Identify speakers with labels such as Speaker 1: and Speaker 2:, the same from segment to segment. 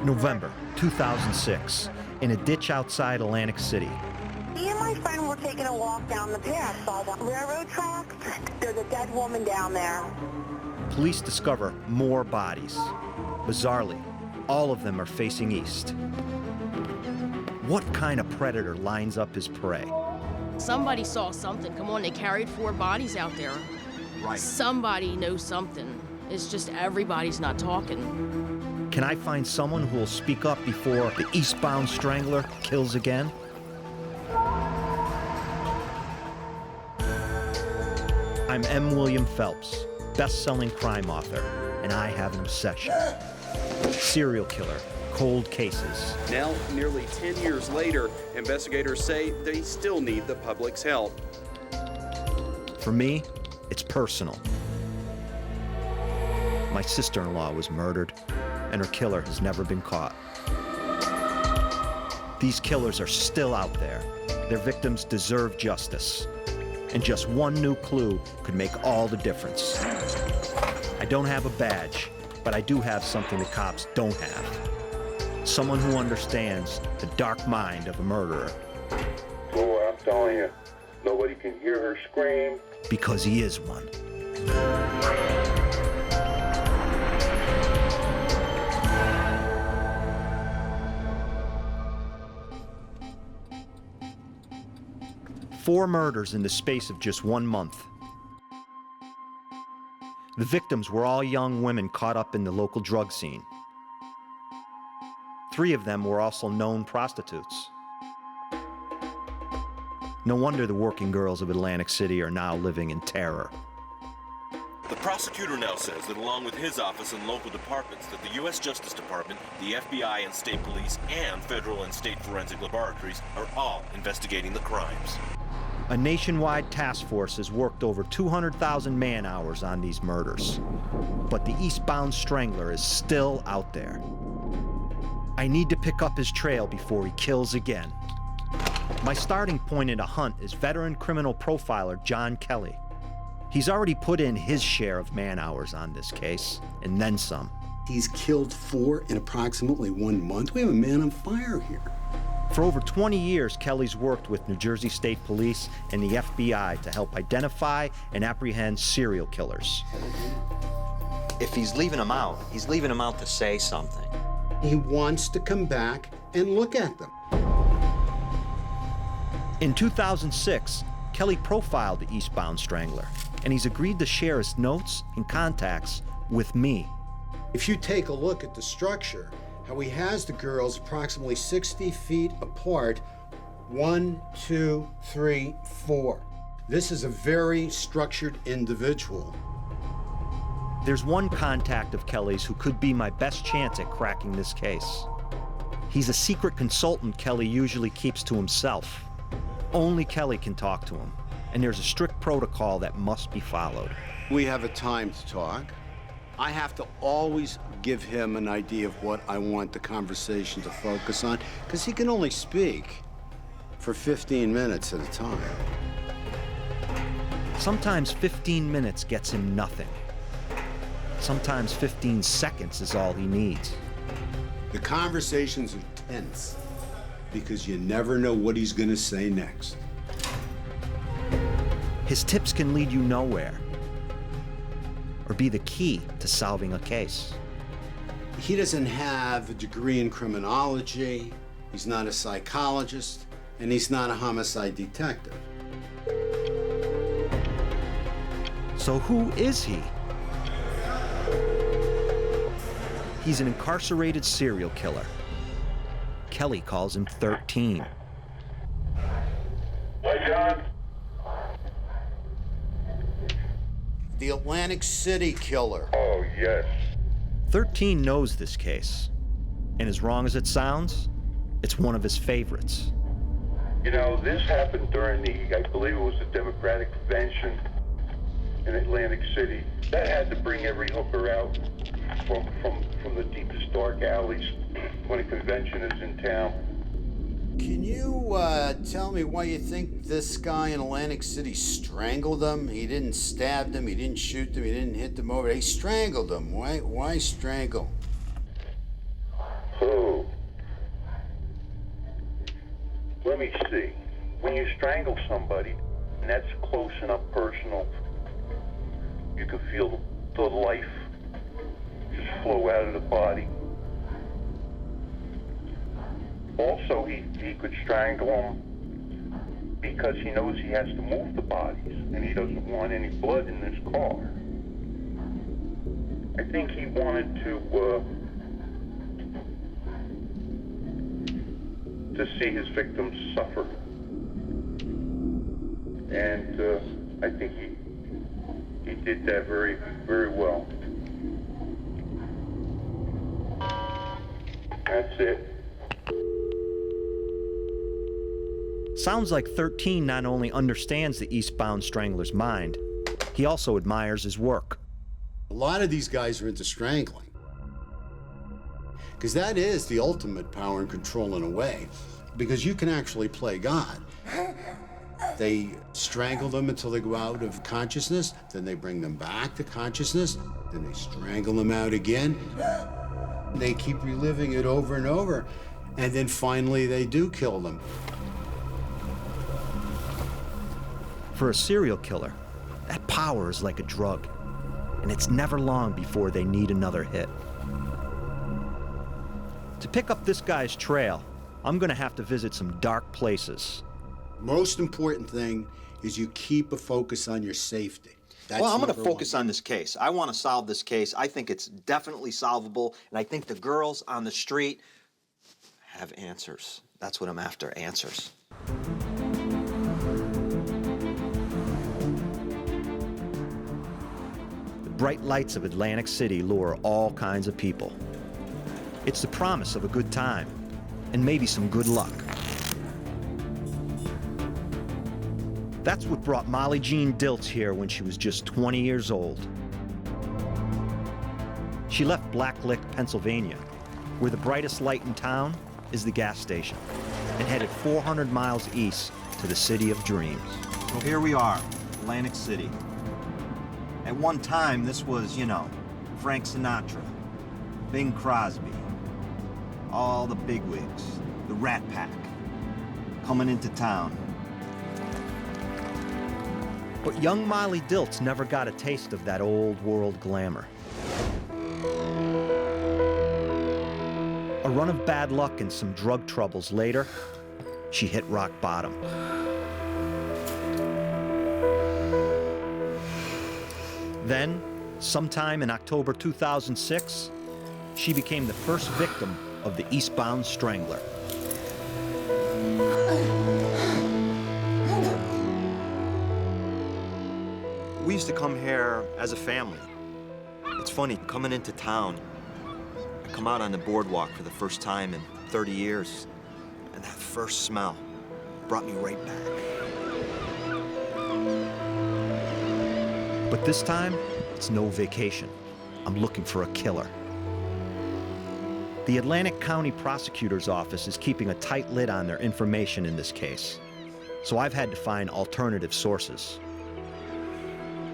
Speaker 1: November 2006, in a ditch outside Atlantic City.
Speaker 2: Me and my friend were taking a walk down the path, saw the railroad tracks. There's a dead woman down there.
Speaker 1: Police discover more bodies. Bizarrely, all of them are facing east. What kind of predator lines up his prey?
Speaker 3: Somebody saw something. Come on, they carried 4 bodies out there.
Speaker 1: Right.
Speaker 3: Somebody knows something. It's just everybody's not talking.
Speaker 1: Can I find someone who will speak up before the Eastbound Strangler kills again? I'm M. William Phelps, best-selling crime author, and I have an obsession. Serial killer, cold cases.
Speaker 4: Now, nearly 10 years later, investigators say they still need the public's help.
Speaker 1: For me, it's personal. My sister-in-law was murdered, and her killer has never been caught. These killers are still out there. Their victims deserve justice. And just one new clue could make all the difference. I don't have a badge, but I do have something the cops don't have. Someone who understands the dark mind of a murderer.
Speaker 5: Boy, I'm telling you, nobody can hear her scream.
Speaker 1: Because he is one. Four murders in the space of just 1 month. The victims were all young women caught up in the local drug scene. 3 of them were also known prostitutes. No wonder the working girls of Atlantic City are now living in terror.
Speaker 6: The prosecutor now says that along with his office and local departments, that the U.S. Justice Department, the FBI and state police, and federal and state forensic laboratories are all investigating the crimes.
Speaker 1: A nationwide task force has worked over 200,000 man-hours on these murders. But the Eastbound Strangler is still out there. I need to pick up his trail before he kills again. My starting point in a hunt is veteran criminal profiler John Kelly. He's already put in his share of man-hours on this case, and then some.
Speaker 7: He's killed 4 in approximately 1 month. We have a man on fire here.
Speaker 1: For over 20 years, Kelly's worked with New Jersey State Police and the FBI to help identify and apprehend serial killers.
Speaker 8: If he's leaving them out, he's leaving them out to say something.
Speaker 7: He wants to come back and look at them.
Speaker 1: In 2006, Kelly profiled the Eastbound Strangler, and he's agreed to share his notes and contacts with me.
Speaker 7: If you take a look at the structure, how he has the girls approximately 60 feet apart, 1, 2, 3, 4. This is a very structured individual.
Speaker 1: There's one contact of Kelly's who could be my best chance at cracking this case. He's a secret consultant Kelly usually keeps to himself. Only Kelly can talk to him, and there's a strict protocol that must be followed.
Speaker 7: We have a time to talk. I have to always give him an idea of what I want the conversation to focus on, because he can only speak for 15 minutes at a time.
Speaker 1: Sometimes 15 minutes gets him nothing. Sometimes 15 seconds is all he needs.
Speaker 7: The conversations are tense, because you never know what he's gonna say next.
Speaker 1: His tips can lead you nowhere, or be the key to solving a case.
Speaker 7: He doesn't have a degree in criminology, he's not a psychologist, and he's not a homicide detective.
Speaker 1: So who is he? He's an incarcerated serial killer. Kelly calls him 13.
Speaker 5: Hi, John.
Speaker 7: The Atlantic City killer.
Speaker 5: Oh, yes.
Speaker 1: 13 knows this case, and as wrong as it sounds, it's one of his favorites.
Speaker 5: You know, this happened during the, I believe it was the Democratic Convention in Atlantic City. That had to bring every hooker out from the deepest dark alleys when a convention is in town.
Speaker 7: Can you tell me why you think this guy in Atlantic City strangled him? He didn't stab them, he didn't shoot them, he didn't hit them over. He strangled them. Why strangle?
Speaker 5: Oh, when you strangle somebody, and that's close and up personal, you can feel the life just flow out of the body. Also, he could strangle them because he knows he has to move the bodies, and he doesn't want any blood in this car. I think he wanted to see his victims suffer, and I think he did that very, very well. That's it.
Speaker 1: Sounds like 13 not only understands the Eastbound Strangler's mind, he also admires his work.
Speaker 7: A lot of these guys are into strangling, because that is the ultimate power and control in a way, because you can actually play God. They strangle them until they go out of consciousness, then they bring them back to consciousness, then they strangle them out again. They keep reliving it over and over, and then finally they do kill them.
Speaker 1: For a serial killer, that power is like a drug, and it's never long before they need another hit. To pick up this guy's trail, I'm gonna have to visit some dark places.
Speaker 7: Most important thing is you keep a focus on your safety. That's
Speaker 8: Well, I'm going to
Speaker 7: number
Speaker 8: focus on this case. I want to solve this case. I think it's definitely solvable, and I think the girls on the street have answers. That's what I'm after, answers.
Speaker 1: The bright lights of Atlantic City lure all kinds of people. It's the promise of a good time, and maybe some good luck. That's what brought Molly Jean Dilts here when she was just 20 years old. She left Black Lick, Pennsylvania, where the brightest light in town is the gas station, and headed 400 miles east to the city of dreams.
Speaker 8: So here we are, Atlantic City. At one time, this was, you know, Frank Sinatra, Bing Crosby, all the bigwigs, the Rat Pack, coming into town.
Speaker 1: But young Molly Dilts never got a taste of that old world glamour. A run of bad luck and some drug troubles later, she hit rock bottom. Then, sometime in October 2006, she became the first victim of the Eastbound Strangler.
Speaker 8: We used to come here as a family. It's funny, coming into town, I come out on the boardwalk for the first time in 30 years, and that first smell brought me right back.
Speaker 1: But this time, it's no vacation. I'm looking for a killer. The Atlantic County Prosecutor's Office is keeping a tight lid on their information in this case, so I've had to find alternative sources.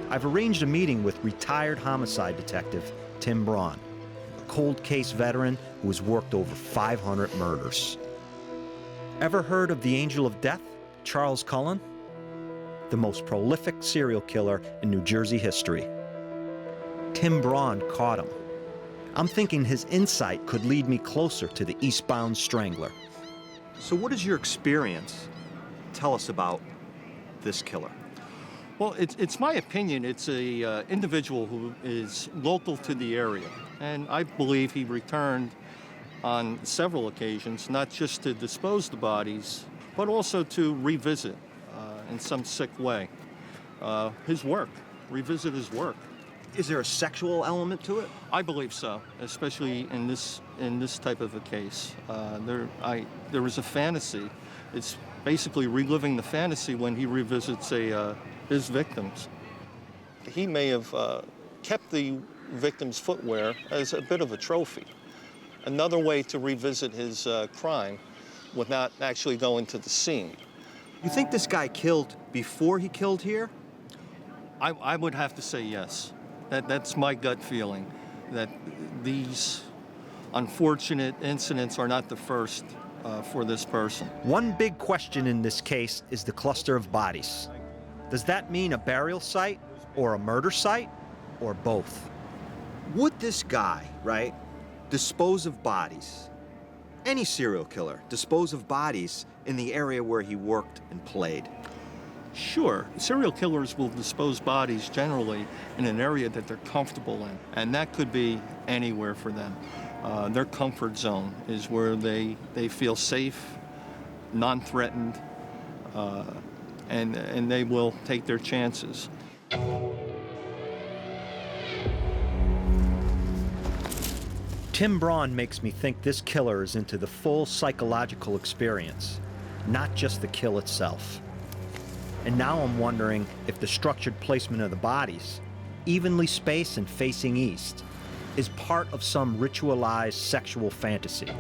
Speaker 1: I've arranged a meeting with retired homicide detective Tim Braun, a cold case veteran who has worked over 500 murders. Ever heard of the Angel of Death, Charles Cullen? The most prolific serial killer in New Jersey history. Tim Braun caught him. I'm thinking his insight could lead me closer to the Eastbound Strangler.
Speaker 8: So what is your experience? Tell us about this killer.
Speaker 9: Well, it's my opinion. It's a individual who is local to the area, and I believe he returned on several occasions, not just to dispose the bodies, but also to revisit in some sick way his work, revisit his work.
Speaker 8: Is there a sexual element to it?
Speaker 9: I believe so, especially in this type of a case. There is a fantasy. It's basically reliving the fantasy when he revisits his victims. He may have kept the victim's footwear as a bit of a trophy. Another way to revisit his crime without actually going to the scene.
Speaker 8: You think this guy killed before he killed here?
Speaker 9: I would have to say yes. That's my gut feeling, that these unfortunate incidents are not the first for this person.
Speaker 1: One big question in this case is the cluster of bodies. Does that mean a burial site or a murder site or both?
Speaker 8: Would this guy, right, dispose of bodies, any serial killer, dispose of bodies in the area where he worked and played?
Speaker 9: Sure, serial killers will dispose bodies generally in an area that they're comfortable in, and that could be anywhere for them. Their comfort zone is where they feel safe, non-threatened, and they will take their chances.
Speaker 1: Tim Braun makes me think this killer is into the full psychological experience, not just the kill itself. And now I'm wondering if the structured placement of the bodies, evenly spaced and facing east, is part of some ritualized sexual fantasy.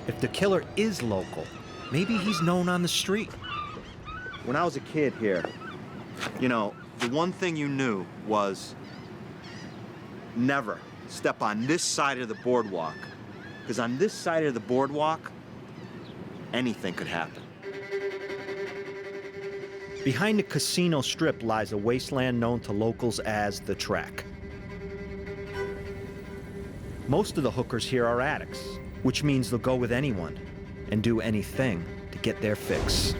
Speaker 1: If the killer is local, maybe he's known on the street.
Speaker 8: When I was a kid here, you know, the one thing you knew was never step on this side of the boardwalk, because on this side of the boardwalk, anything could happen.
Speaker 1: Behind the casino strip lies a wasteland known to locals as the Track. Most of the hookers here are addicts, which means they'll go with anyone and do anything to get their fix.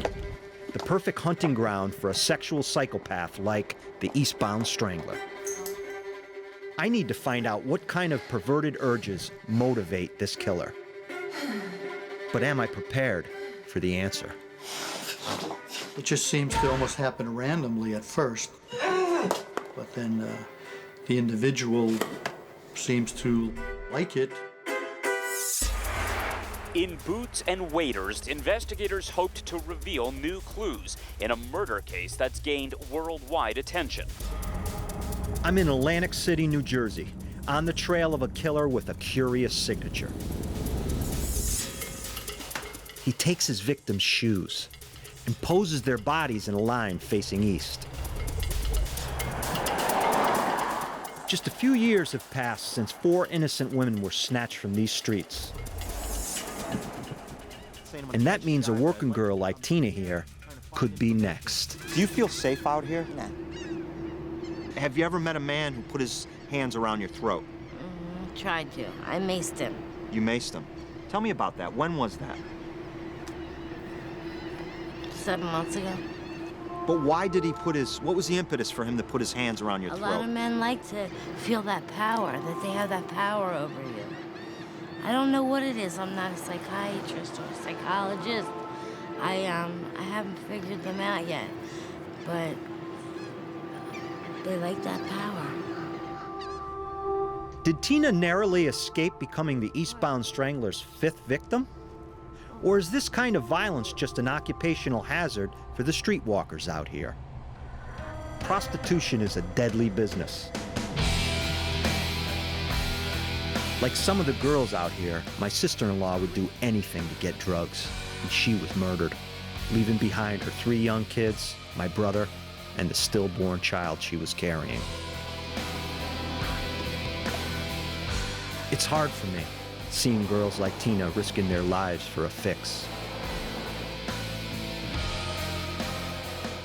Speaker 1: The perfect hunting ground for a sexual psychopath like the Eastbound Strangler. I need to find out what kind of perverted urges motivate this killer. But am I prepared for the answer?
Speaker 10: It just seems to almost happen randomly at first, but then the individual seems to like it.
Speaker 11: In Boots and Waders, investigators hoped to reveal new clues in a murder case that's gained worldwide attention.
Speaker 1: I'm in Atlantic City, New Jersey, on the trail of a killer with a curious signature. He takes his victims' shoes and poses their bodies in a line facing east. Just a few years have passed since 4 innocent women were snatched from these streets. And that means a working girl like Tina here could be next.
Speaker 8: Do you feel safe out here?
Speaker 12: No.
Speaker 8: Have you ever met a man who put his hands around your throat?
Speaker 12: Tried to. I maced him.
Speaker 8: You maced him. Tell me about that. When was that?
Speaker 12: 7 months ago.
Speaker 8: But why did he put his, what was the impetus for him to put his hands around your throat?
Speaker 12: A lot of men like to feel that power, that they have that power over you. I don't know what it is. I'm not a psychiatrist or a psychologist. I haven't figured them out yet, but they like that power.
Speaker 1: Did Tina narrowly escape becoming the Eastbound Strangler's 5th victim? Or is this kind of violence just an occupational hazard for the streetwalkers out here? Prostitution is a deadly business. Like some of the girls out here, my sister-in-law would do anything to get drugs, and she was murdered, leaving behind her 3 young kids, my brother, and the stillborn child she was carrying. It's hard for me, seeing girls like Tina risking their lives for a fix.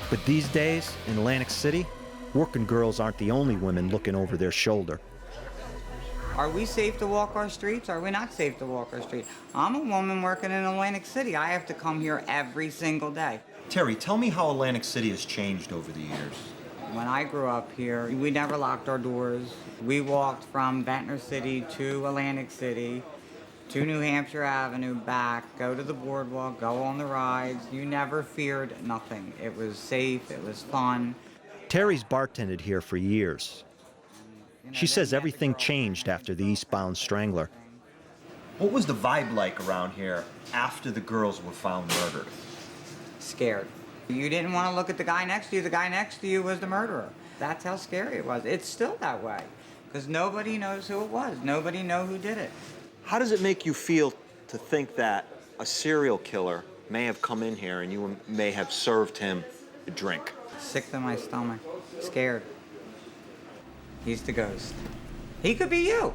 Speaker 1: But these days, in Atlantic City, working girls aren't the only women looking over their shoulder.
Speaker 13: Are we safe to walk our streets? Are we not safe to walk our streets? I'm a woman working in Atlantic City. I have to come here every single day.
Speaker 8: Terry, tell me how Atlantic City has changed over the years.
Speaker 13: When I grew up here, we never locked our doors. We walked from Ventnor City to Atlantic City, to New Hampshire Avenue, back, go to the boardwalk, go on the rides. You never feared nothing. It was safe, it was fun.
Speaker 1: Terry's bartended here for years. She says everything changed after the Eastbound Strangler.
Speaker 8: What was the vibe like around here after the girls were found murdered?
Speaker 13: Scared. You didn't want to look at the guy next to you. The guy next to you was the murderer. That's how scary it was. It's still that way, because nobody knows who it was. Nobody knows who did it.
Speaker 8: How does it make you feel to think that a serial killer may have come in here and you may have served him a drink?
Speaker 13: Sick to my stomach. Scared. He's the ghost. He could be you.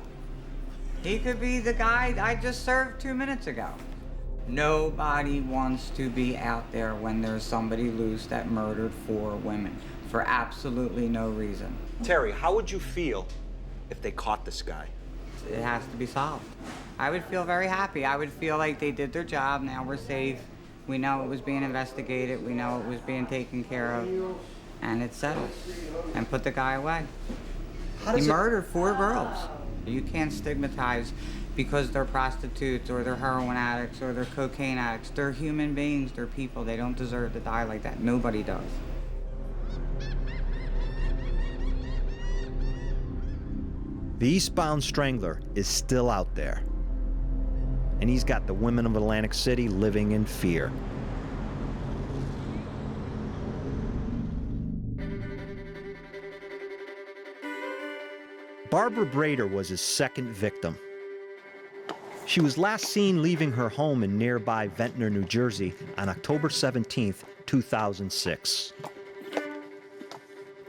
Speaker 13: He could be the guy I just served 2 minutes ago. Nobody wants to be out there when there's somebody loose that murdered 4 women for absolutely no reason.
Speaker 8: Terry, how would you feel if they caught this guy?
Speaker 13: It has to be solved. I would feel very happy. I would feel like they did their job. Now we're safe. We know it was being investigated. We know it was being taken care of. And it's settled. And put the guy away. He murdered 4 girls. You can't stigmatize because they're prostitutes or they're heroin addicts or they're cocaine addicts. They're human beings. They're people. They don't deserve to die like that. Nobody does.
Speaker 1: The Eastbound Strangler is still out there. And he's got the women of Atlantic City living in fear. Barbara Brader was his second victim. She was last seen leaving her home in nearby Ventnor, New Jersey on October 17, 2006.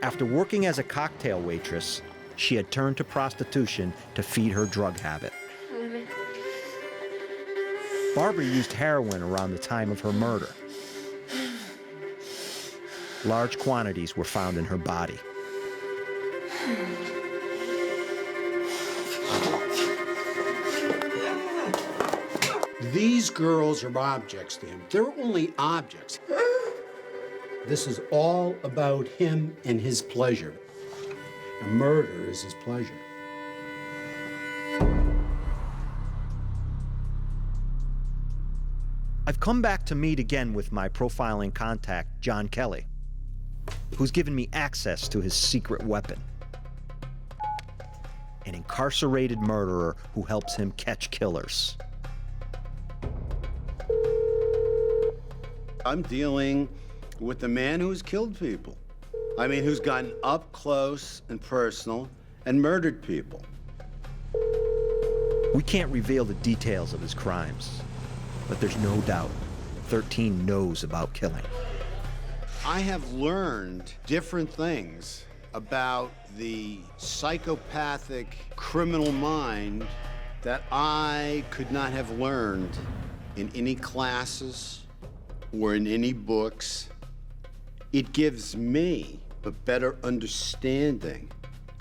Speaker 1: After working as a cocktail waitress, she had turned to prostitution to feed her drug habit. Barbara used heroin around the time of her murder. Large quantities were found in her body.
Speaker 7: These girls are objects to him. They're only objects. This is all about him and his pleasure. A murder is his pleasure.
Speaker 1: I've come back to meet again with my profiling contact, John Kelly, who's given me access to his secret weapon. An incarcerated murderer who helps him catch killers.
Speaker 14: I'm dealing with the man who's killed people. I mean, who's gotten up close and personal and murdered people.
Speaker 1: We can't reveal the details of his crimes, but there's no doubt 13 knows about killing.
Speaker 14: I have learned different things about the psychopathic criminal mind that I could not have learned in any classes or in any books. It gives me a better understanding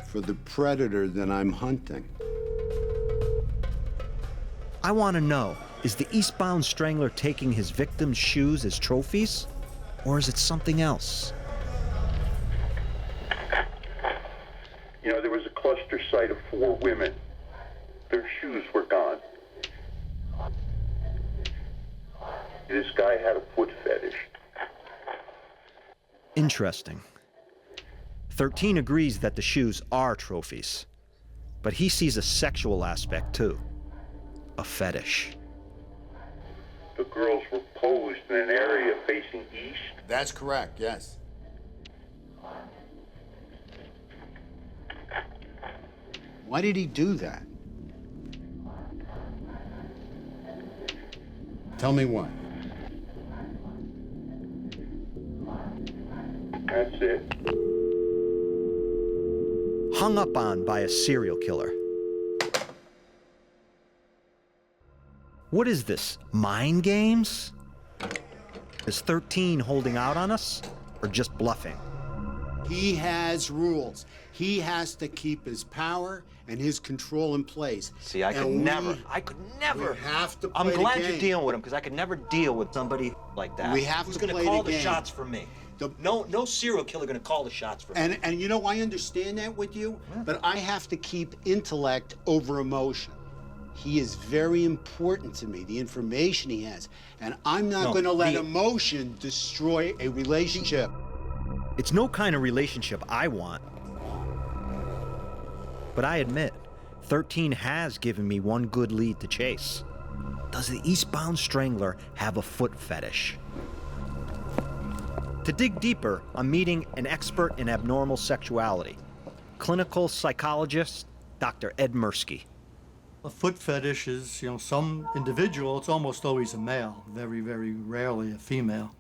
Speaker 14: for the predator that I'm hunting.
Speaker 1: I want to know, is the Eastbound Strangler taking his victims' shoes as trophies? Or is it something else?
Speaker 5: You know, there was a cluster site of 4 women. Their shoes were gone. This guy had a foot fetish.
Speaker 1: Interesting. 13 agrees that the shoes are trophies, but he sees a sexual aspect too. A fetish.
Speaker 5: The girls were posed in an area facing east.
Speaker 14: That's correct, yes. Why did he do that?
Speaker 7: Tell me why.
Speaker 5: That's it.
Speaker 1: Hung up on by a serial killer. What is this, mind games? Is 13 holding out on us, or just bluffing?
Speaker 7: He has rules. He has to keep his power and his control in place.
Speaker 8: See, I could never.
Speaker 7: We have to play
Speaker 8: I'm glad
Speaker 7: the
Speaker 8: you're
Speaker 7: game.
Speaker 8: dealing with him, because I could never deal with somebody like that.
Speaker 7: We have
Speaker 8: Who's
Speaker 7: to
Speaker 8: gonna
Speaker 7: play
Speaker 8: call
Speaker 7: the
Speaker 8: the
Speaker 7: game.
Speaker 8: shots for me? No serial killer gonna call the shots for me.
Speaker 7: And you know, I understand that with you, but I have to keep intellect over emotion. He is very important to me, the information he has. And I'm not going to let emotion destroy a relationship.
Speaker 1: It's no kind of relationship I want. But I admit, 13 has given me one good lead to chase. Does the Eastbound Strangler have a foot fetish? To dig deeper, I'm meeting an expert in abnormal sexuality, clinical psychologist Dr. Ed Mirsky.
Speaker 10: A foot fetish is, some individual, it's almost always a male, very, very rarely a female.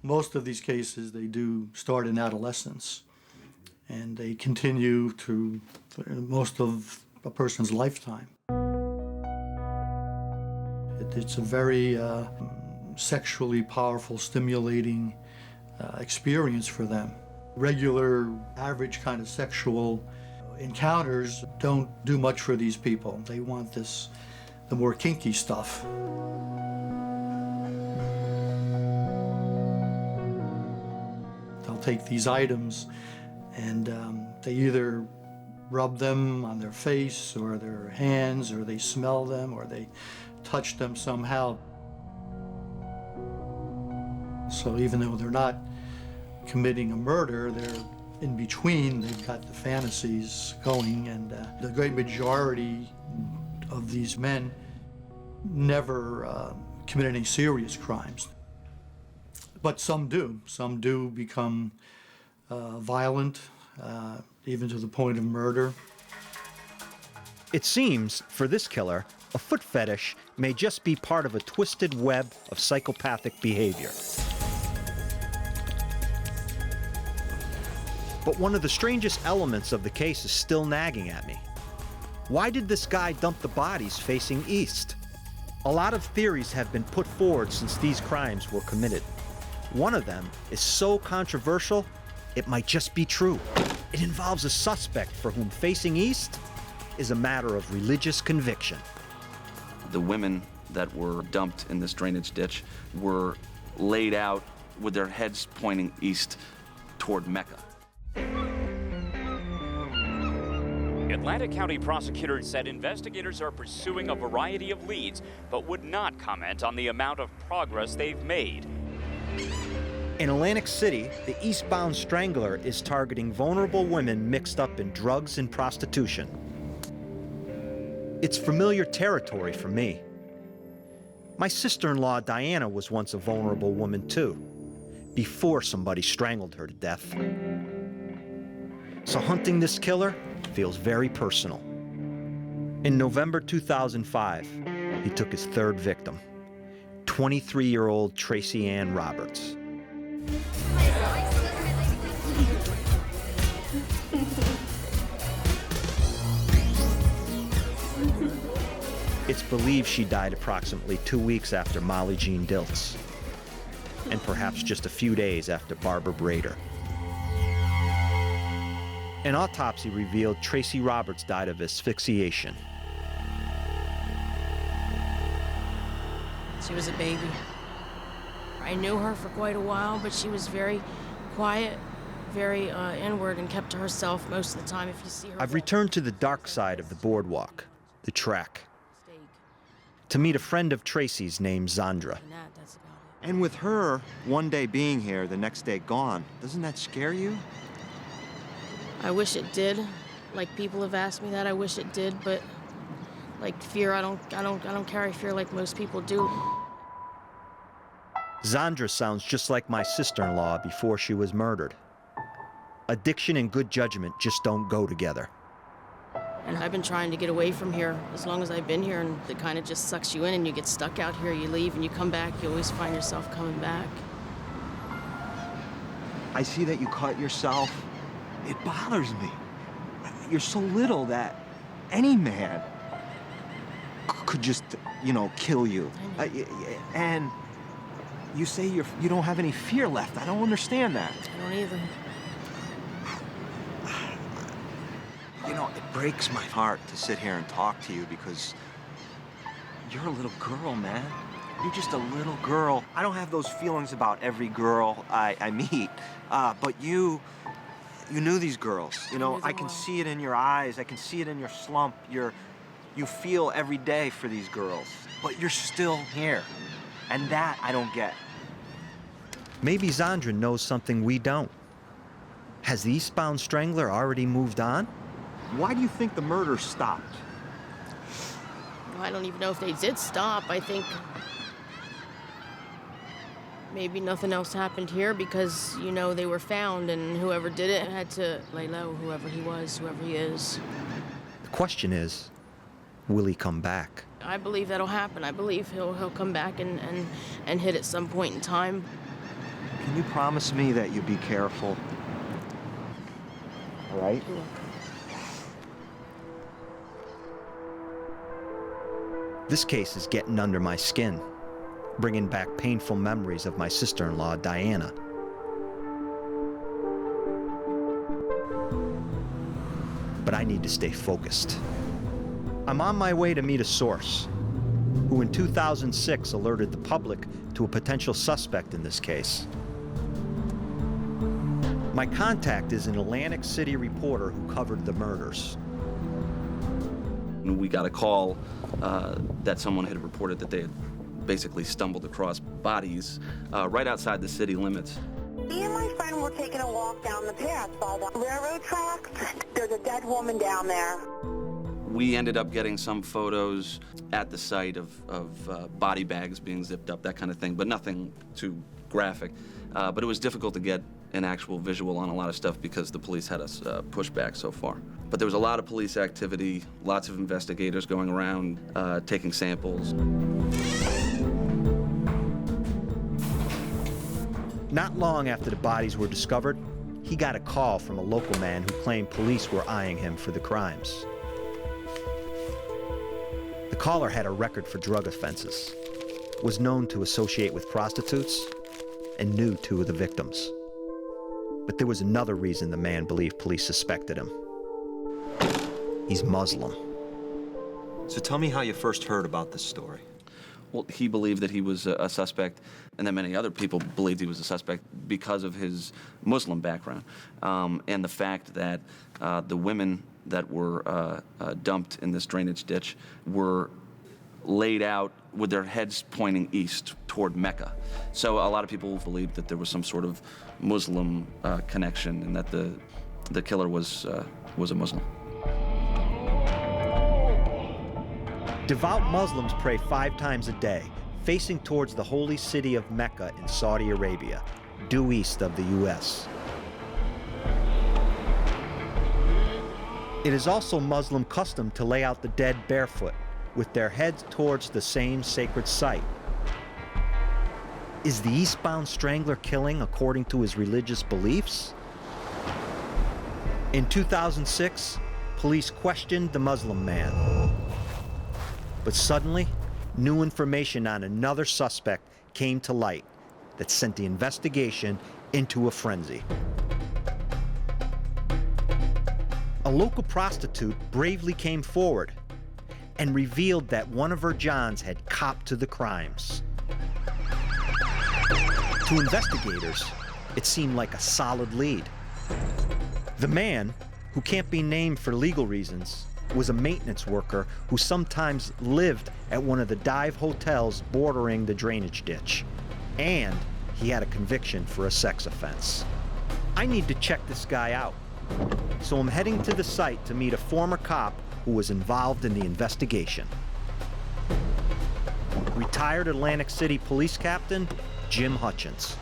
Speaker 10: Most of these cases, they do start in adolescence, and they continue through most of a person's lifetime. It's a very sexually powerful, stimulating experience for them. Regular, average kind of sexual encounters don't do much for these people. They want this, the more kinky stuff. They'll take these items and they either rub them on their face or their hands, or they smell them, or they touch them somehow. So even though they're not committing a murder, they're in between, they've got the fantasies going, and the great majority of these men never commit any serious crimes. But some do. Some do become violent, even to the point of murder.
Speaker 1: It seems, for this killer, a foot fetish may just be part of a twisted web of psychopathic behavior. But one of the strangest elements of the case is still nagging at me. Why did this guy dump the bodies facing east? A lot of theories have been put forward since these crimes were committed. One of them is so controversial, it might just be true. It involves a suspect for whom facing east is a matter of religious conviction.
Speaker 15: The women that were dumped in this drainage ditch were laid out with their heads pointing east toward Mecca.
Speaker 11: Atlantic County prosecutors said investigators are pursuing a variety of leads, but would not comment on the amount of progress they've made.
Speaker 1: In Atlantic City, the Eastbound Strangler is targeting vulnerable women mixed up in drugs and prostitution. It's familiar territory for me. My sister-in-law, Diana, was once a vulnerable woman too, before somebody strangled her to death. So hunting this killer feels very personal. In November 2005, he took his third victim, 23-year-old Tracy Ann Roberts. It's believed she died approximately 2 weeks after Molly Jean Dilts, and perhaps just a few days after Barbara Brader. An autopsy revealed Tracy Roberts died of asphyxiation.
Speaker 3: She was a baby. I knew her for quite a while, but she was very quiet, very inward, and kept to herself most of the time. If you see her,
Speaker 1: I've returned to the dark side of the boardwalk, the track, to meet a friend of Tracy's named Zandra.
Speaker 8: And with her, one day being here, the next day gone, doesn't that scare you?
Speaker 3: I wish it did. Like, people have asked me that. I wish it did, but like fear, I don't carry fear like most people do.
Speaker 1: Zandra sounds just like my sister-in-law before she was murdered. Addiction and good judgment just don't go together.
Speaker 3: And I've been trying to get away from here as long as I've been here, and it kind of just sucks you in, and you get stuck out here. You leave and you come back, you always find yourself coming back.
Speaker 8: I see that you cut yourself. It bothers me. You're so little that any man could just, kill you. And you say you don't have any fear left. I don't understand that.
Speaker 3: I don't either.
Speaker 8: It breaks my heart to sit here and talk to you because you're a little girl, man. You're just a little girl. I don't have those feelings about every girl I meet, but you knew these girls. I can see it in your eyes. I can see it in your slump. You feel every day for these girls, but you're still here, and that I don't get.
Speaker 1: Maybe Zandra knows something we don't. Has the Eastbound Strangler already moved on?
Speaker 8: Why do you think the murder stopped?
Speaker 3: I don't even know if they did stop. I think maybe nothing else happened here because, they were found, and whoever did it had to lay low, whoever he was, whoever he is.
Speaker 1: The question is, will he come back?
Speaker 3: I believe that'll happen. I believe he'll come back and hit at some point in time.
Speaker 8: Can you promise me that you'll be careful? All right?
Speaker 1: This case is getting under my skin, bringing back painful memories of my sister-in-law, Diana. But I need to stay focused. I'm on my way to meet a source who in 2006 alerted the public to a potential suspect in this case. My contact is an Atlantic City reporter who covered the murders.
Speaker 15: We got a call that someone had reported that they had basically stumbled across bodies right outside the city limits.
Speaker 2: Me and my friend were taking a walk down the path by the railroad tracks. There's a dead woman down there.
Speaker 15: We ended up getting some photos at the site of body bags being zipped up, that kind of thing, but nothing too graphic. But it was difficult to get an actual visual on a lot of stuff because the police had us pushed back so far. But there was a lot of police activity, lots of investigators going around, taking samples.
Speaker 1: Not long after the bodies were discovered, he got a call from a local man who claimed police were eyeing him for the crimes. The caller had a record for drug offenses, was known to associate with prostitutes, and knew two of the victims. But there was another reason the man believed police suspected him. He's Muslim.
Speaker 8: So tell me how you first heard about this story.
Speaker 15: Well, he believed that he was a suspect, and that many other people believed he was a suspect because of his Muslim background, and the fact that the women that were dumped in this drainage ditch were laid out with their heads pointing east toward Mecca. So a lot of people believed that there was some sort of Muslim connection, and that the killer was a Muslim.
Speaker 1: Devout Muslims pray 5 times a day, facing towards the holy city of Mecca in Saudi Arabia, due east of the U.S. It is also Muslim custom to lay out the dead barefoot, with their heads towards the same sacred site. Is the Eastbound Strangler killing according to his religious beliefs? In 2006, police questioned the Muslim man. But suddenly, new information on another suspect came to light that sent the investigation into a frenzy. A local prostitute bravely came forward and revealed that one of her Johns had copped to the crimes. To investigators, it seemed like a solid lead. The man, who can't be named for legal reasons, was a maintenance worker who sometimes lived at one of the dive hotels bordering the drainage ditch. And he had a conviction for a sex offense. I need to check this guy out. So I'm heading to the site to meet a former cop who was involved in the investigation. Retired Atlantic City Police Captain Jim Hutchins.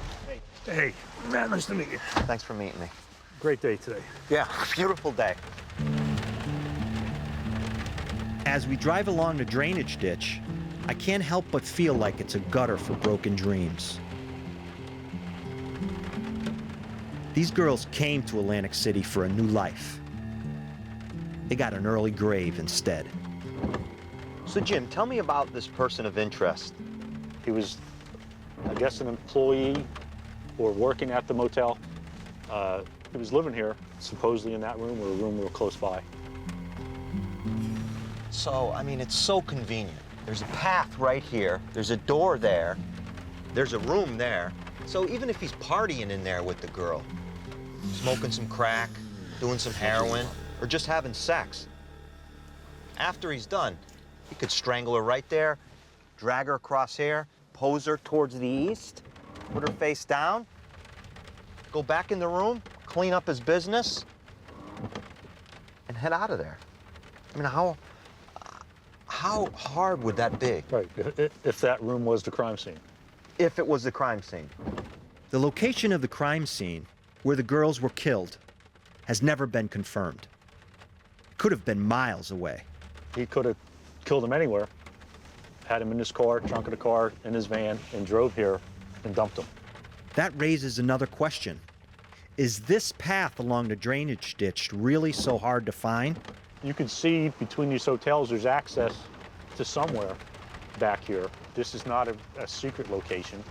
Speaker 16: Hey, man, nice to meet you.
Speaker 8: Thanks for meeting me.
Speaker 16: Great day today.
Speaker 8: Yeah, beautiful day.
Speaker 1: As we drive along the drainage ditch, I can't help but feel like it's a gutter for broken dreams. These girls came to Atlantic City for a new life. They got an early grave instead.
Speaker 8: So Jim, tell me about this person of interest.
Speaker 16: He was, I guess, an employee or working at the motel. He was living here, supposedly in that room or a room real close by.
Speaker 8: So, I mean, it's so convenient. There's a path right here. There's a door there. There's a room there. So even if he's partying in there with the girl, smoking some crack, doing some heroin, or just having sex, after he's done, he could strangle her right there, drag her across here, pose her towards the east, put her face down, go back in the room, clean up his business, and head out of there. I mean, how hard would that be?
Speaker 16: Right, if that room was the crime scene.
Speaker 8: If it was the crime scene.
Speaker 1: The location of the crime scene, where the girls were killed, has never been confirmed. Could have been miles away.
Speaker 16: He could have killed him anywhere, had him in his car, trunk of the car, in his van, and drove here and dumped him.
Speaker 1: That raises another question. Is this path along the drainage ditch really so hard to find?
Speaker 16: You can see between these hotels there's access to somewhere. back here. This is not a secret location.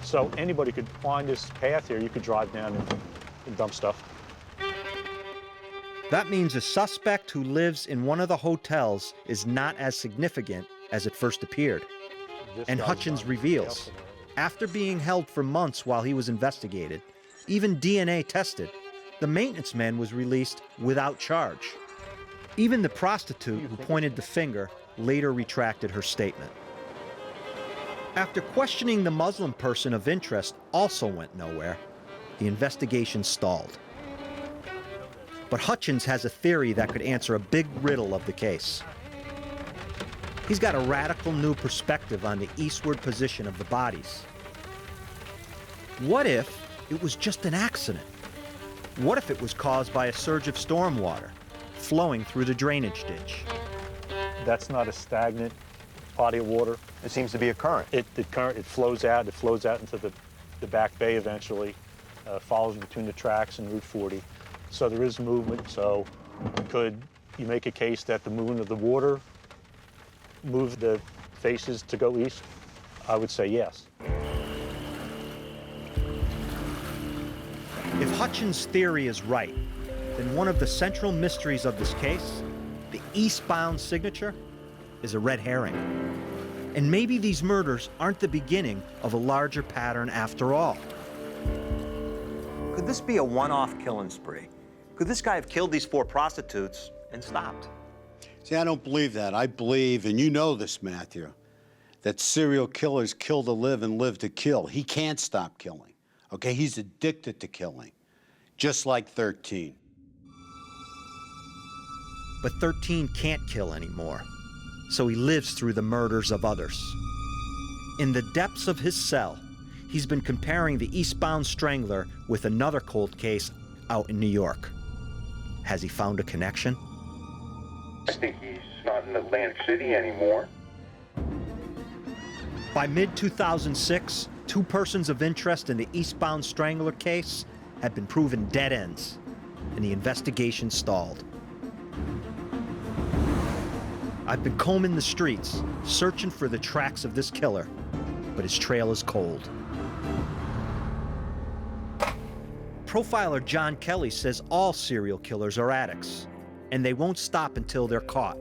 Speaker 16: So anybody could find this path here. You could drive down and dump stuff.
Speaker 1: That means a suspect who lives in one of the hotels is not as significant as it first appeared. And Hutchins reveals, after being held for months while he was investigated, even DNA tested, the maintenance man was released without charge. Even the prostitute who pointed the finger later retracted her statement. After questioning the Muslim person of interest also went nowhere, the investigation stalled. But Hutchins has a theory that could answer a big riddle of the case. He's got a radical new perspective on the eastward position of the bodies. What if it was just an accident? What if it was caused by a surge of storm water flowing through the drainage ditch?
Speaker 16: That's not a stagnant body of water.
Speaker 8: It seems to be a current.
Speaker 16: It flows out into the back bay eventually, follows between the tracks and Route 40. So there is movement. So could you make a case that the movement of the water moved the faces to go east? I would say yes.
Speaker 1: If Hutchins' theory is right, then one of the central mysteries of this case, the Eastbound signature, is a red herring. And maybe these murders aren't the beginning of a larger pattern after all.
Speaker 8: Could this be a one-off killing spree? Could this guy have killed these 4 prostitutes and stopped?
Speaker 14: See, I don't believe that. I believe, and you know this, Matthew, that serial killers kill to live and live to kill. He can't stop killing, okay? He's addicted to killing, just like 13.
Speaker 1: But 13 can't kill anymore, so he lives through the murders of others. In the depths of his cell, he's been comparing the Eastbound Strangler with another cold case out in New York. Has he found a connection?
Speaker 5: I think he's not in Atlantic City anymore.
Speaker 1: By mid-2006, 2 persons of interest in the Eastbound Strangler case had been proven dead ends, and the investigation stalled. I've been combing the streets, searching for the tracks of this killer, but his trail is cold. Profiler John Kelly says all serial killers are addicts, and they won't stop until they're caught.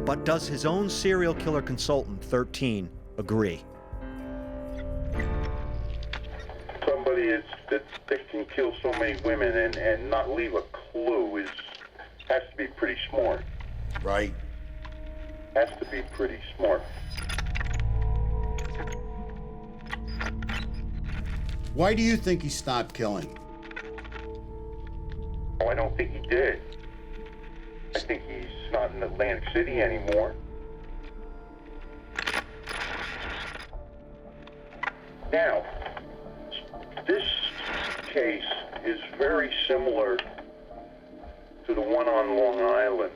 Speaker 1: But does his own serial killer consultant, 13, agree?
Speaker 5: Somebody that can kill so many women and not leave a clue has to be pretty smart.
Speaker 14: Right.
Speaker 5: Has to be pretty smart.
Speaker 14: Why do you think he stopped killing?
Speaker 5: Oh, I don't think he did. I think he's not in Atlantic City anymore. Now, this case is very similar to the one on Long Island.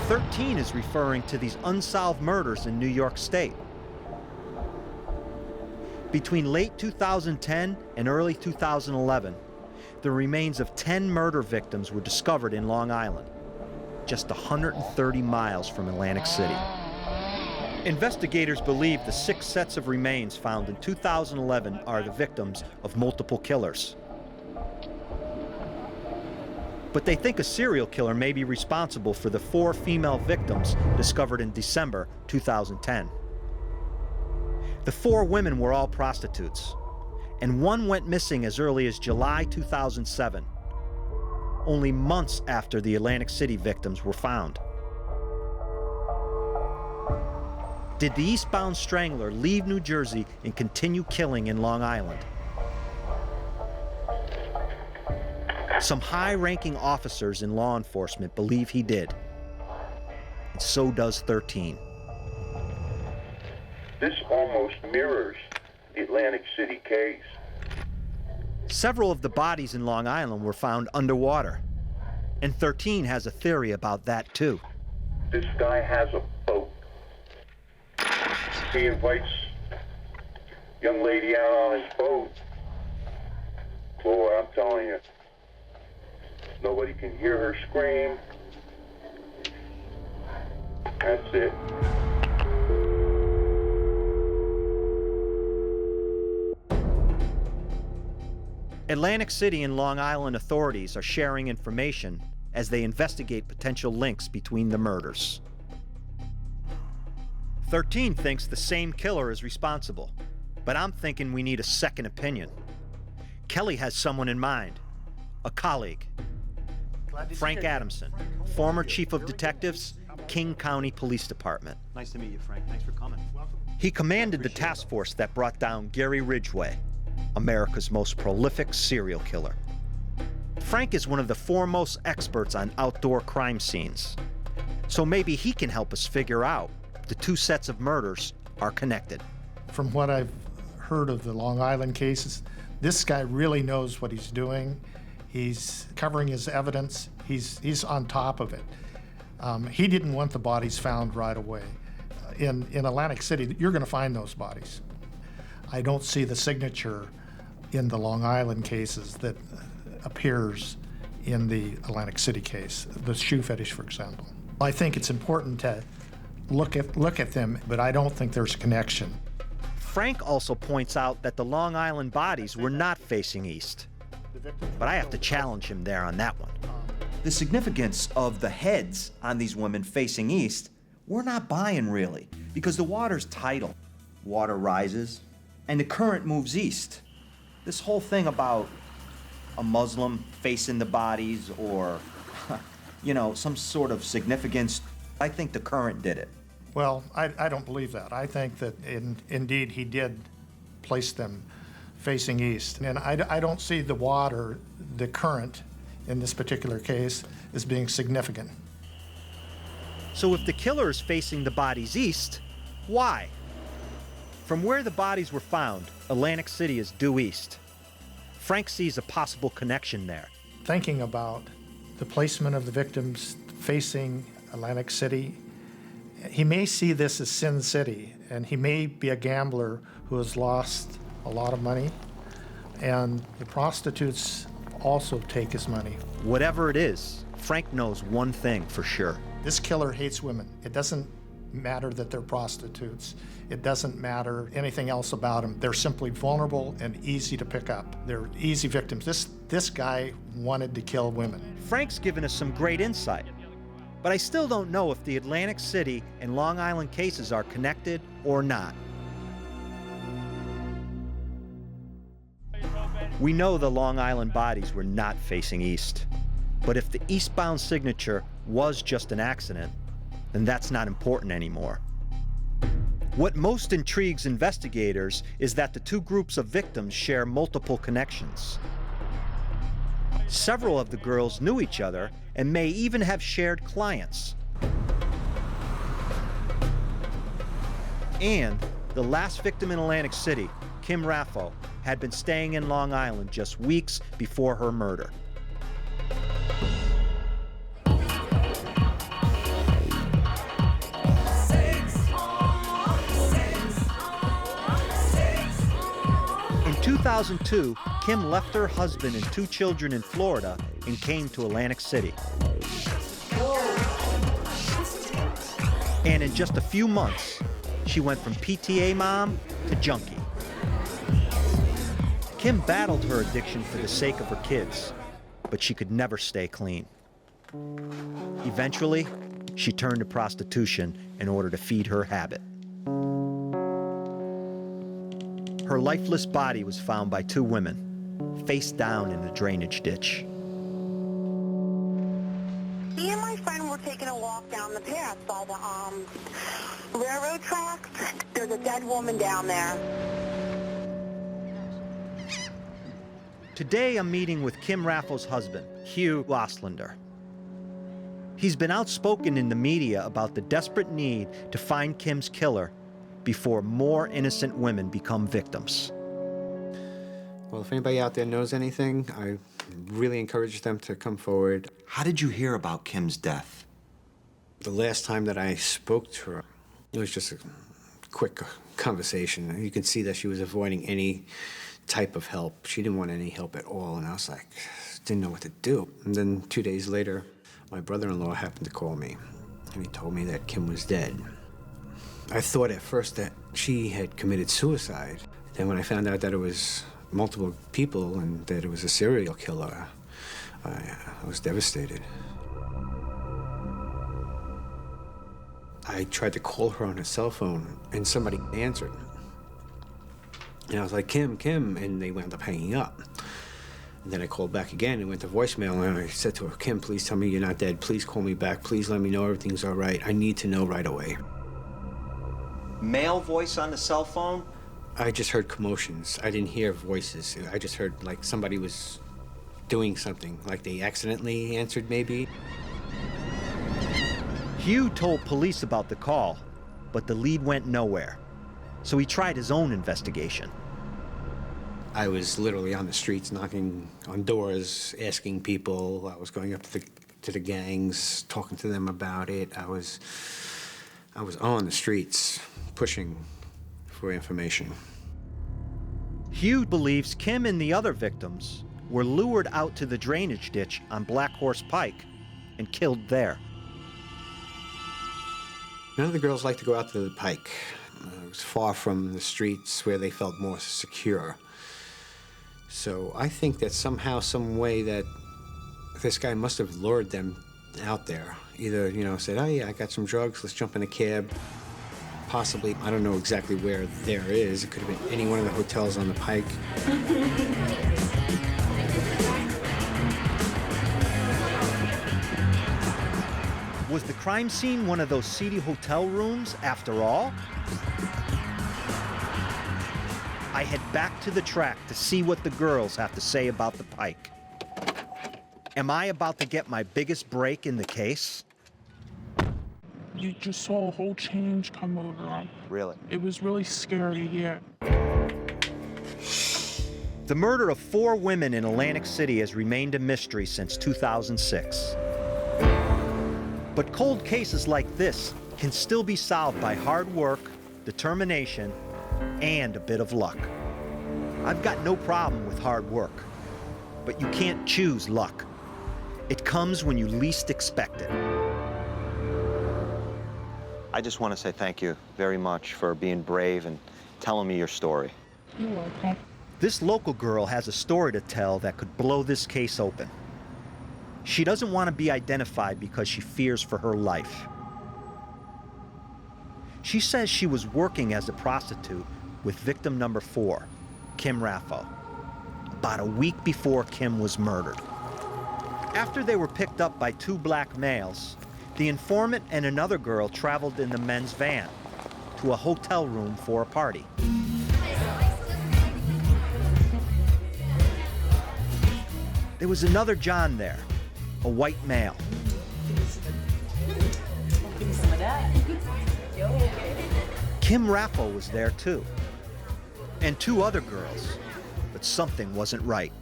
Speaker 1: 13 is referring to these unsolved murders in New York State. Between late 2010 and early 2011, the remains of 10 murder victims were discovered in Long Island, just 130 miles from Atlantic City. Investigators believe the 6 sets of remains found in 2011 are the victims of multiple killers. But they think a serial killer may be responsible for the 4 female victims discovered in December 2010. The 4 women were all prostitutes, and one went missing as early as July 2007, only months after the Atlantic City victims were found. Did the Eastbound Strangler leave New Jersey and continue killing in Long Island? Some high-ranking officers in law enforcement believe he did, and so does 13.
Speaker 5: This almost mirrors the Atlantic City case.
Speaker 1: Several of the bodies in Long Island were found underwater, and 13 has a theory about that too.
Speaker 5: This guy has a boat. He invites young lady out on his boat. Boy, I'm telling you, Nobody can hear her scream. That's it.
Speaker 1: Atlantic City and Long Island authorities are sharing information as they investigate potential links between the murders. 13 thinks the same killer is responsible, but I'm thinking we need a second opinion. Kelly has someone in mind, a colleague. Frank Adamson, former chief of detectives, King County Police Department.
Speaker 8: Nice to meet you, Frank. Thanks for coming.
Speaker 1: He commanded the task force that brought down Gary Ridgway, America's most prolific serial killer. Frank is one of the foremost experts on outdoor crime scenes, so maybe he can help us figure out if the two sets of murders are connected.
Speaker 17: From what I've heard of the Long Island cases, this guy really knows what he's doing. He's covering his evidence. He's on top of it. He didn't want the bodies found right away. In Atlantic City, you're going to find those bodies. I don't see the signature in the Long Island cases that appears in the Atlantic City case, the shoe fetish, for example. I think it's important to look at them, but I don't think there's a connection.
Speaker 1: Frank also points out that the Long Island bodies were not facing east, but I have to challenge him there on that one.
Speaker 8: The significance of the heads on these women facing east, we're not buying really, because the water's tidal. Water rises, and the current moves east. This whole thing about a Muslim facing the bodies or, some sort of significance, I think the current did it.
Speaker 17: Well, I don't believe that. I think that indeed he did place them facing east. And I don't see the water, the current in this particular case, as being significant.
Speaker 1: So if the killer is facing the bodies east, why? From where the bodies were found, Atlantic City is due east. Frank sees a possible connection there.
Speaker 17: Thinking about the placement of the victims facing Atlantic City, he may see this as Sin City, and he may be a gambler who has lost a lot of money, and the prostitutes also take his money.
Speaker 1: Whatever it is, Frank knows one thing for sure.
Speaker 17: This killer hates women. It doesn't matter that they're prostitutes. It doesn't matter anything else about them. They're simply vulnerable and easy to pick up. They're easy victims. This guy wanted to kill women.
Speaker 1: Frank's given us some great insight, but I still don't know if the Atlantic City and Long Island cases are connected or not. We know the Long Island bodies were not facing east, but if the eastbound signature was just an accident, then that's not important anymore. What most intrigues investigators is that the two groups of victims share multiple connections. Several of the girls knew each other and may even have shared clients. And the last victim in Atlantic City, Kim Raffo, had been staying in Long Island just weeks before her murder. In 2002, Kim left her husband and 2 children in Florida and came to Atlantic City. And in just a few months, she went from PTA mom to junkie. Kim battled her addiction for the sake of her kids, but she could never stay clean. Eventually, she turned to prostitution in order to feed her habit. Her lifeless body was found by 2 women, face down in a drainage ditch.
Speaker 2: Me and my friend were taking a walk down the path by the railroad tracks. There's a dead woman down there.
Speaker 1: Today, I'm meeting with Kim Raffo's husband, Hugh Oslander. He's been outspoken in the media about the desperate need to find Kim's killer before more innocent women become victims.
Speaker 18: Well, if anybody out there knows anything, I really encourage them to come forward.
Speaker 8: How did you hear about Kim's death?
Speaker 18: The last time that I spoke to her, it was just a quick conversation. You could see that she was avoiding any type of help. She didn't want any help at all, and I was like, didn't know what to do. And then 2 days later, my brother-in-law happened to call me, and he told me that Kim was dead. I thought at first that she had committed suicide. Then when I found out that it was multiple people and that it was a serial killer, I was devastated. I tried to call her on her cell phone, and somebody answered. And I was like, Kim, Kim, and they wound up hanging up. And then I called back again and went to voicemail, and I said to her, Kim, please tell me you're not dead. Please call me back. Please let me know everything's all right. I need to know right away.
Speaker 8: Male voice on the cell phone?
Speaker 18: I just heard commotions. I didn't hear voices. I just heard like somebody was doing something, like they accidentally answered maybe.
Speaker 1: Hugh told police about the call, but the lead went nowhere. So he tried his own investigation.
Speaker 18: I was literally on the streets, knocking on doors, asking people. I was going up to the gangs, talking to them about it. I was on the streets, pushing for information.
Speaker 1: Hugh believes Kim and the other victims were lured out to the drainage ditch on Black Horse Pike and killed there.
Speaker 18: None of the girls liked to go out to the pike. It was far from the streets where they felt more secure. So I think that somehow, some way that this guy must have lured them out there. Either, said, oh yeah, I got some drugs, let's jump in a cab. Possibly, I don't know exactly where there is. It could have been any one of the hotels on the pike.
Speaker 1: Was the crime scene one of those seedy hotel rooms after all? I head back to the track to see what the girls have to say about the pike. Am I about to get my biggest break in the case?
Speaker 19: You just saw a whole change come over them.
Speaker 8: Really?
Speaker 19: It was really scary, yeah.
Speaker 1: The murder of 4 women in Atlantic City has remained a mystery since 2006. But cold cases like this can still be solved by hard work, determination, and a bit of luck. I've got no problem with hard work, but you can't choose luck. It comes when you least expect it.
Speaker 8: I just want to say thank you very much for being brave and telling me your story.
Speaker 19: You're welcome.
Speaker 1: This local girl has a story to tell that could blow this case open. She doesn't want to be identified because she fears for her life. She says she was working as a prostitute with victim number 4, Kim Raffo, about a week before Kim was murdered. After they were picked up by 2 black males, the informant and another girl traveled in the men's van to a hotel room for a party. There was another John there, a white male. Kim Raffo was there too, and 2 other girls, but something wasn't right.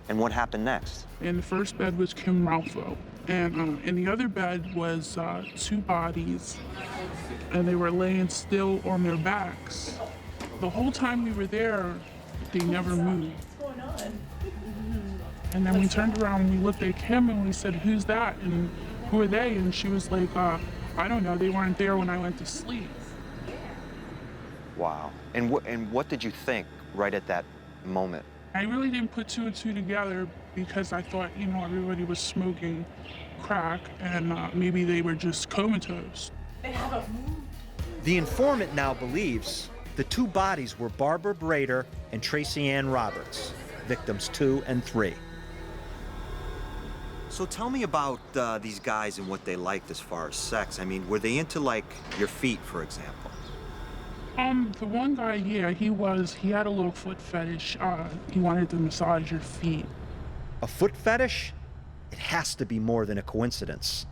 Speaker 8: And what happened next?
Speaker 19: In the first bed was Kim Raffo, and in the other bed was 2 bodies, and they were laying still on their backs. The whole time we were there, they never moved. And then we turned around and we looked at Kim and we said, who's that? And who are they? And she was like, I don't know, they weren't there when I went to sleep.
Speaker 8: Wow. And what did you think right at that moment?
Speaker 19: I really didn't put 2 and 2 together because I thought, everybody was smoking crack and maybe they were just comatose.
Speaker 1: The informant now believes the 2 bodies were Barbara Brader and Tracy Ann Roberts, victims 2 and 3.
Speaker 8: So tell me about these guys and what they liked as far as sex. I mean, were they into, like, your feet, for example?
Speaker 19: The one guy, yeah, he had a little foot fetish. He wanted to massage your feet.
Speaker 1: A foot fetish? It has to be more than a coincidence.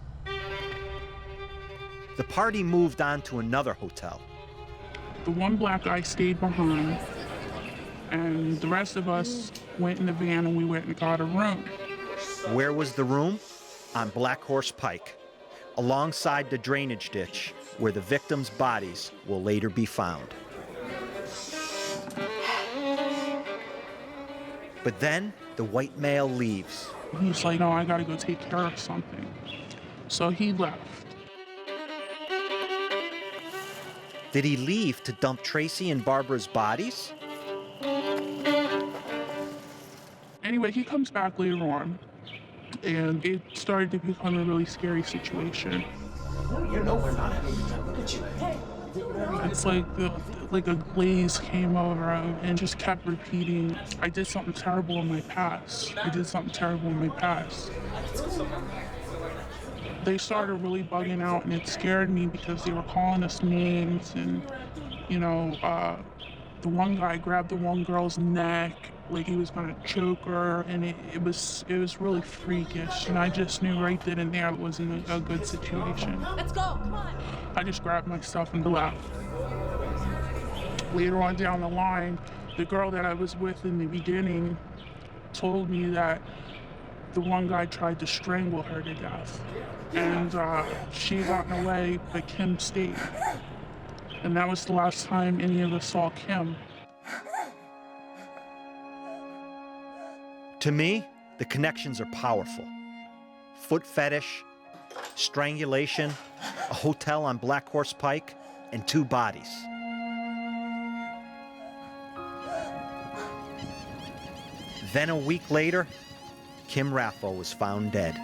Speaker 1: The party moved on to another hotel.
Speaker 19: The one black guy stayed behind, and the rest of us went in the van and we went and got a room.
Speaker 1: Where was the room? On Black Horse Pike, alongside the drainage ditch where the victims' bodies will later be found. But then the white male leaves.
Speaker 19: He's like, no, I gotta go take care of something. So he left.
Speaker 1: Did he leave to dump Tracy and Barbara's bodies?
Speaker 19: Anyway, he comes back later on, and it started to become a really scary situation.
Speaker 20: You know we're not having a time. Look at you.
Speaker 19: It's like a glaze came over him and just kept repeating, I did something terrible in my past. I did something terrible in my past. They started really bugging out, and it scared me because they were calling us names, and, you know, the one guy grabbed the one girl's neck like he was gonna choke her, and it was really freakish, and I just knew right then and there it wasn't a good situation.
Speaker 20: Let's go, come on.
Speaker 19: I just grabbed my stuff and left. Later on down the line, the girl that I was with in the beginning told me that the one guy tried to strangle her to death, and she had gotten away, but Kim stayed. And that was the last time any of us saw Kim.
Speaker 1: To me, the connections are powerful. Foot fetish, strangulation, a hotel on Black Horse Pike, and 2 bodies. Then a week later, Kim Raffo was found dead.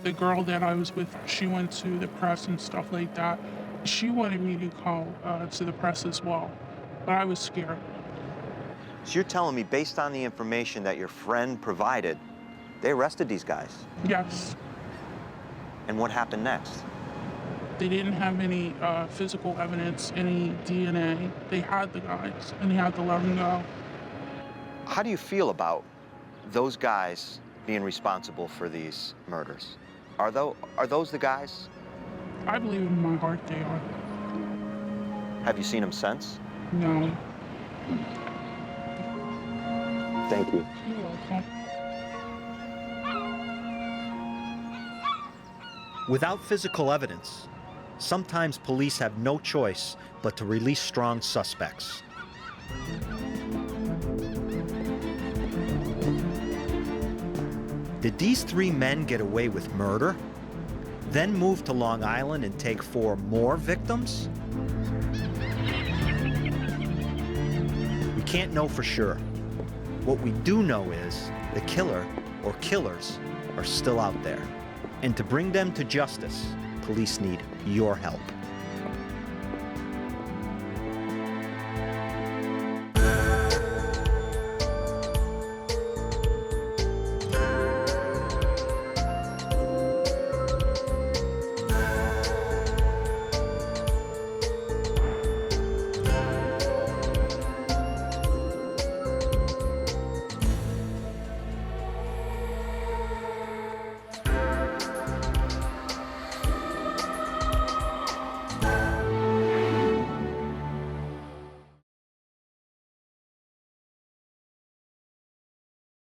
Speaker 19: The girl that I was with, she went to the press and stuff like that. She wanted me to call to the press as well, but I was scared.
Speaker 8: So you're telling me, based on the information that your friend provided, they arrested these guys?
Speaker 19: Yes.
Speaker 8: And what happened next?
Speaker 19: They didn't have any physical evidence, any DNA. They had the guys, and they had to let them go.
Speaker 8: How do you feel about those guys being responsible for these murders? Are those the guys?
Speaker 19: I believe in my heart they are.
Speaker 8: Have you seen them since?
Speaker 19: No.
Speaker 8: Thank you.
Speaker 19: You're welcome.
Speaker 1: Without physical evidence, sometimes police have no choice but to release strong suspects. Did these 3 men get away with murder, then move to Long Island and take 4 more victims? We can't know for sure. What we do know is the killer or killers are still out there. And to bring them to justice, police need your help.